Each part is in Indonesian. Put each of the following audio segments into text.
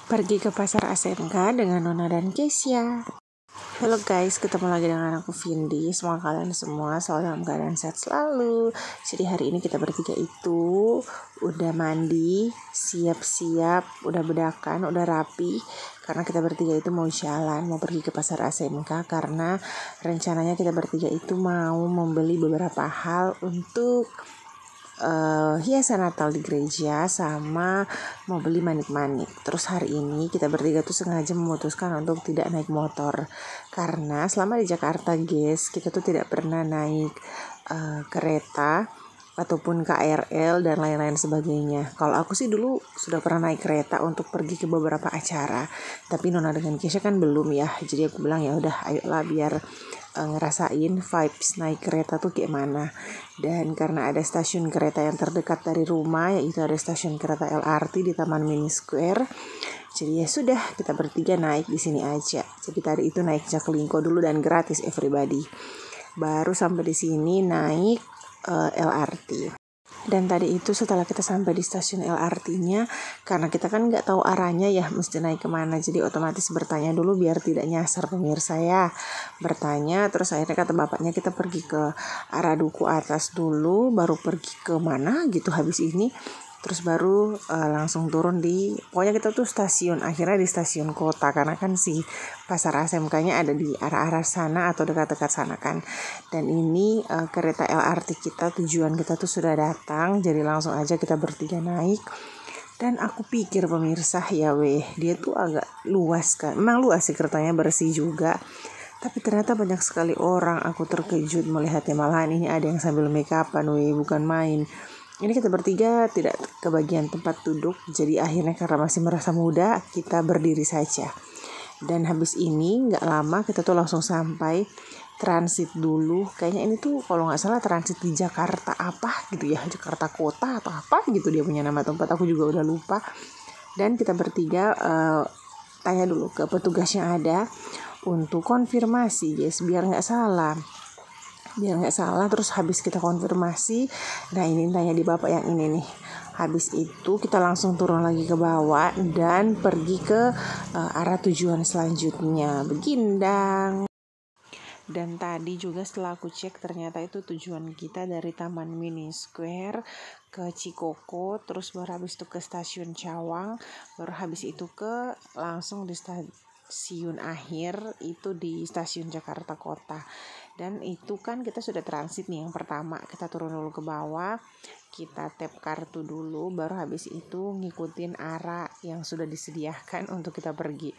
Pergi ke pasar ASMK dengan Nona dan Kesia. Halo guys, ketemu lagi dengan aku Vindi. Semoga kalian semua selalu dalam keadaan sehat selalu. Jadi hari ini kita bertiga itu udah mandi, siap-siap, udah bedakan, udah rapi. Karena kita bertiga itu mau jalan, mau pergi ke pasar ASMK. Karena rencananya kita bertiga itu mau membeli beberapa hal untuk hiasan Natal di gereja sama mau beli manik-manik. Terus hari ini kita bertiga tuh sengaja memutuskan untuk tidak naik motor karena selama di Jakarta guys kita tuh tidak pernah naik kereta ataupun KRL dan lain-lain sebagainya. Kalau aku sih dulu sudah pernah naik kereta untuk pergi ke beberapa acara, tapi Nona dengan Kesha kan belum ya. Jadi aku bilang ya udah ayolah biar ngerasain vibes naik kereta tuh kayak mana. Dan karena ada stasiun kereta yang terdekat dari rumah, yaitu ada stasiun kereta LRT di Taman Mini Square. Jadi ya sudah, kita bertiga naik di sini aja. Jadi tadi itu naik Jaklingko dulu dan gratis everybody. Baru sampai di sini naik LRT. Dan tadi itu setelah kita sampai di stasiun LRT-nya, karena kita kan nggak tahu arahnya ya mesti naik kemana, jadi otomatis bertanya dulu biar tidak nyasar pemirsa ya. Bertanya, terus akhirnya kata bapaknya kita pergi ke arah Duku Atas dulu, baru pergi ke mana gitu habis ini. Terus baru langsung turun di, pokoknya kita tuh stasiun, akhirnya di stasiun kota. Karena kan si pasar ASMK-nya ada di arah-arah sana atau dekat-dekat sana kan. Dan ini kereta LRT kita, tujuan kita tuh sudah datang. Jadi langsung aja kita bertiga naik. Dan aku pikir pemirsa ya dia tuh agak luas kan. Emang luas sih, keretanya bersih juga. Tapi ternyata banyak sekali orang. Aku terkejut melihatnya, malahan ini ada yang sambil make upan bukan main. Ini kita bertiga tidak kebagian tempat duduk, jadi akhirnya karena masih merasa muda, kita berdiri saja. Dan habis ini nggak lama kita tuh langsung sampai transit dulu. Kayaknya ini tuh kalau nggak salah transit di Jakarta apa gitu ya, Jakarta Kota atau apa gitu dia punya nama tempat, aku juga udah lupa. Dan kita bertiga tanya dulu ke petugas yang ada untuk konfirmasi guys, biar nggak salah. Terus habis kita konfirmasi, nah ini tanya di bapak yang ini nih. Habis itu kita langsung turun lagi ke bawah dan pergi ke arah tujuan selanjutnya, Begindang. Dan tadi juga setelah aku cek ternyata itu tujuan kita dari Taman Mini Square ke Cikoko, terus baru habis itu ke Stasiun Cawang, baru habis itu ke langsung di stasiun akhir itu di Stasiun Jakarta Kota. Dan itu kan kita sudah transit nih, yang pertama kita turun dulu ke bawah, kita tap kartu dulu, baru habis itu ngikutin arah yang sudah disediakan untuk kita pergi.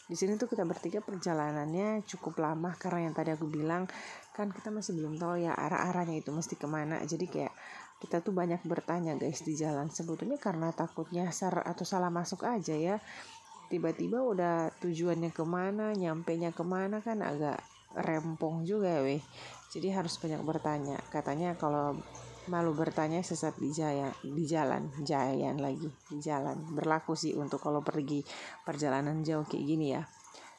Di sini tuh kita bertiga perjalanannya cukup lama karena yang tadi aku bilang kan kita masih belum tahu ya arah-arahnya itu mesti kemana. Jadi kayak kita tuh banyak bertanya guys di jalan, sebetulnya karena takut nyasar atau salah masuk aja ya. Tiba-tiba udah tujuannya kemana, nyampenya kemana kan agak rempong juga jadi harus banyak bertanya. Katanya kalau malu bertanya sesat di jalan berlaku sih untuk kalau pergi perjalanan jauh kayak gini ya.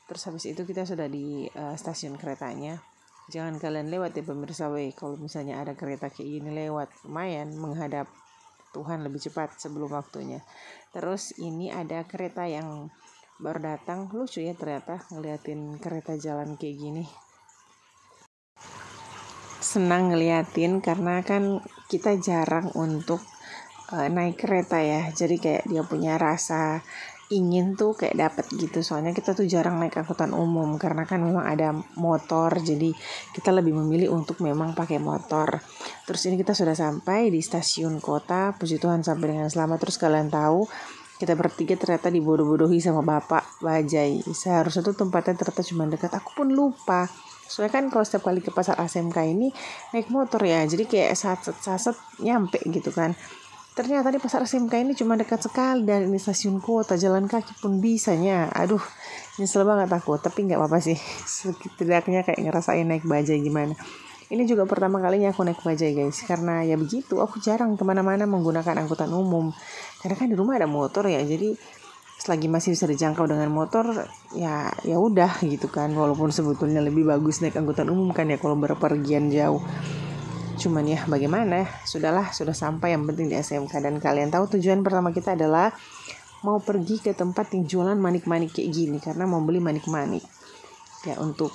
Terus habis itu kita sudah di stasiun keretanya. Jangan kalian lewat ya pemirsa kalau misalnya ada kereta kayak gini lewat, lumayan menghadap Tuhan lebih cepat sebelum waktunya. Terus ini ada kereta yang baru datang, lucu ya ternyata ngeliatin kereta jalan kayak gini. Senang ngeliatin karena kan kita jarang untuk naik kereta ya. Jadi kayak dia punya rasa ingin tuh kayak dapat gitu. Soalnya kita tuh jarang naik angkutan umum karena kan memang ada motor. Jadi kita lebih memilih untuk memang pakai motor. Terus ini kita sudah sampai di stasiun kota. Puji Tuhan sampai dengan selamat. Terus kalian tahu kita bertiga ternyata dibodoh-bodohi sama Bapak Bajai. Seharusnya tuh tempatnya ternyata cuma dekat. Aku pun lupa. Soalnya kan kalau setiap kali ke pasar ASMK ini naik motor ya. Jadi kayak saset nyampe gitu kan. Ternyata di pasar ASMK ini cuma dekat sekali dan ini stasiun kota. Jalan kaki pun bisanya. Aduh, nyesel banget aku. Tapi gak apa-apa sih. Setidaknya kayak ngerasain naik bajai gimana. Ini juga pertama kalinya aku naik bajai guys. Karena ya begitu, aku jarang kemana-mana menggunakan angkutan umum. Karena kan di rumah ada motor ya. Jadi selagi masih bisa dijangkau dengan motor ya udah gitu kan. Walaupun sebetulnya lebih bagus naik angkutan umum kan ya kalau berpergian jauh. Cuman ya bagaimana, sudah sampai, yang penting di SMK. Dan kalian tahu tujuan pertama kita adalah mau pergi ke tempat yang jualan manik-manik kayak gini karena mau beli manik-manik ya, untuk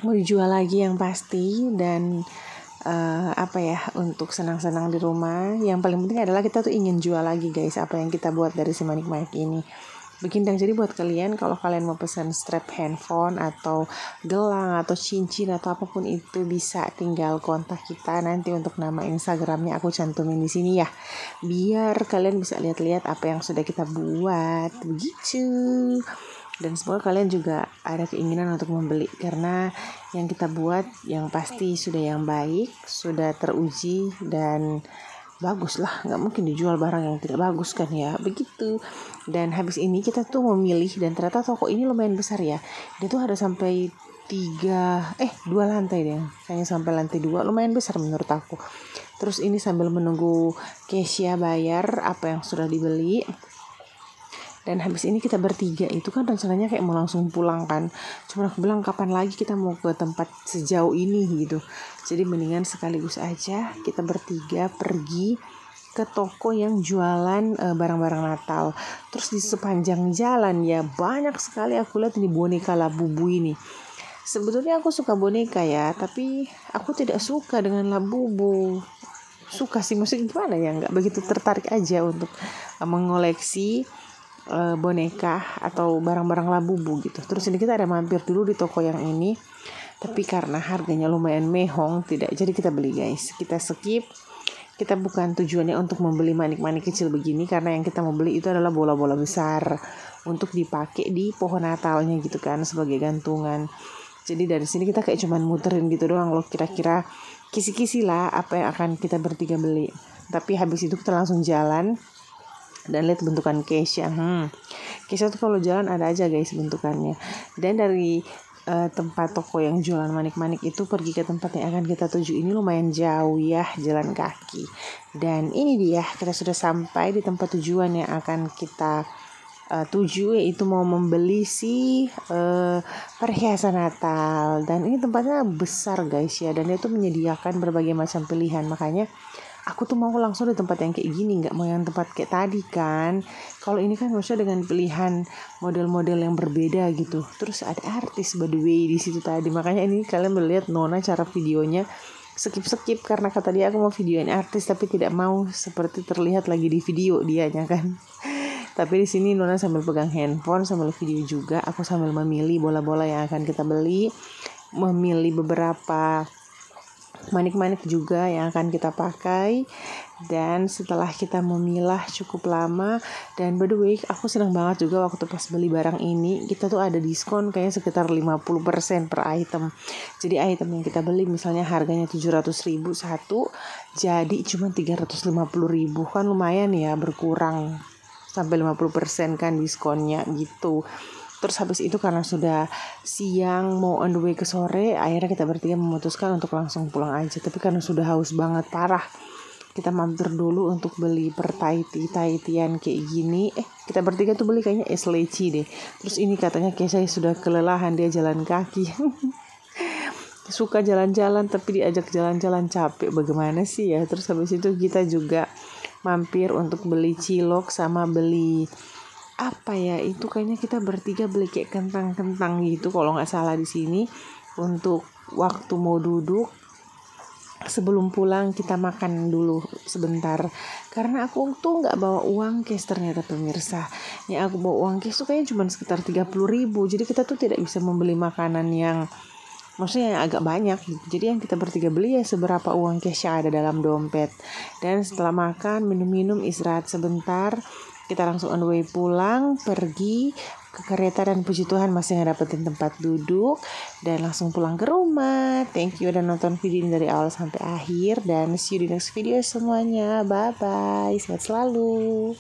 mau dijual lagi yang pasti. Dan untuk senang-senang di rumah. Yang paling penting adalah kita tuh ingin jual lagi guys apa yang kita buat dari si manik-manik ini. Begindang, jadi buat kalian kalau kalian mau pesan strap handphone atau gelang atau cincin atau apapun itu, bisa tinggal kontak kita nanti untuk nama Instagramnya aku cantumin di sini ya, biar kalian bisa lihat-lihat apa yang sudah kita buat begitu. Dan semoga kalian juga ada keinginan untuk membeli, karena yang kita buat yang pasti sudah yang baik, sudah teruji dan bagus lah, nggak mungkin dijual barang yang tidak bagus kan ya, begitu. Dan habis ini kita tuh memilih, dan ternyata toko ini lumayan besar ya, dia tuh ada sampai 2 lantai deh, kayaknya sampai lantai 2, lumayan besar menurut aku. Terus ini sambil menunggu Kesia bayar apa yang sudah dibeli. Dan habis ini kita bertiga itu kan rencananya kayak mau langsung pulang kan. Cuma aku bilang kapan lagi kita mau ke tempat sejauh ini gitu. Jadi mendingan sekaligus aja kita bertiga pergi ke toko yang jualan barang-barang Natal. Terus di sepanjang jalan ya banyak sekali aku lihat ini boneka Labubu ini. Sebetulnya aku suka boneka ya, tapi aku tidak suka dengan Labubu. Suka sih, maksudnya gimana ya, nggak begitu tertarik aja untuk mengoleksi boneka atau barang-barang Labubu gitu. Terus ini kita ada mampir dulu di toko yang ini, tapi karena harganya lumayan mehong, tidak jadi kita beli guys. Kita skip. Kita bukan tujuannya untuk membeli manik-manik kecil begini, karena yang kita mau beli itu adalah bola-bola besar untuk dipakai di pohon Natalnya gitu kan, sebagai gantungan. Jadi dari sini kita kayak cuman muterin gitu doang loh, kira-kira kisi-kisi lah apa yang akan kita bertiga beli. Tapi habis itu kita langsung jalan dan lihat bentukan Kesia. Kesia tuh kalau jalan ada aja guys bentukannya. Dan dari tempat toko yang jualan manik-manik itu pergi ke tempat yang akan kita tuju ini lumayan jauh ya, jalan kaki. Dan ini dia, kita sudah sampai di tempat tujuan yang akan kita tuju, yaitu mau membeli perhiasan Natal. Dan ini tempatnya besar guys ya, dan itu menyediakan berbagai macam pilihan. Makanya aku tuh mau langsung di tempat yang kayak gini, nggak mau yang tempat kayak tadi kan. Kalau ini kan maksudnya dengan pilihan model-model yang berbeda gitu. Terus ada artis by the way di situ tadi. Makanya ini kalian melihat Nona cara videonya skip karena kata dia aku mau videoin artis tapi tidak mau seperti terlihat lagi di video dianya kan. Tapi di sini Nona sambil pegang handphone sambil video juga. Aku sambil memilih bola-bola yang akan kita beli, memilih beberapa manik-manik juga yang akan kita pakai. Dan setelah kita memilah cukup lama, dan by the way aku senang banget juga waktu pas beli barang ini kita tuh ada diskon kayak sekitar 50% per item. Jadi item yang kita beli misalnya harganya 700.000 satu, jadi cuma 350.000, kan lumayan ya, berkurang sampai 50% kan diskonnya gitu. Terus habis itu karena sudah siang mau on the way ke sore, akhirnya kita bertiga memutuskan untuk langsung pulang aja. Tapi karena sudah haus banget parah, kita mampir dulu untuk beli taitian kayak gini. Kita bertiga tuh beli kayaknya es leci deh. Terus ini katanya kayak saya sudah kelelahan, dia jalan kaki. Suka jalan-jalan tapi diajak jalan-jalan capek, bagaimana sih ya. Terus habis itu kita juga mampir untuk beli cilok sama beli itu kayaknya kita bertiga beli kayak kentang-kentang gitu kalau nggak salah di sini, untuk waktu mau duduk sebelum pulang kita makan dulu sebentar. Karena aku tuh nggak bawa uang cash ternyata pemirsa. Yang aku bawa uang cash tuh kayaknya cuma sekitar 30.000. Jadi kita tuh tidak bisa membeli makanan yang maksudnya yang agak banyak. Jadi yang kita bertiga beli ya seberapa uang cash yang ada dalam dompet. Dan setelah makan, minum-minum, istirahat sebentar, kita langsung on the way pulang, pergi ke kereta, dan puji Tuhan masih ngedapetin tempat duduk dan langsung pulang ke rumah. Thank you udah nonton video ini dari awal sampai akhir, dan see you di next video semuanya. Bye bye, sehat selalu.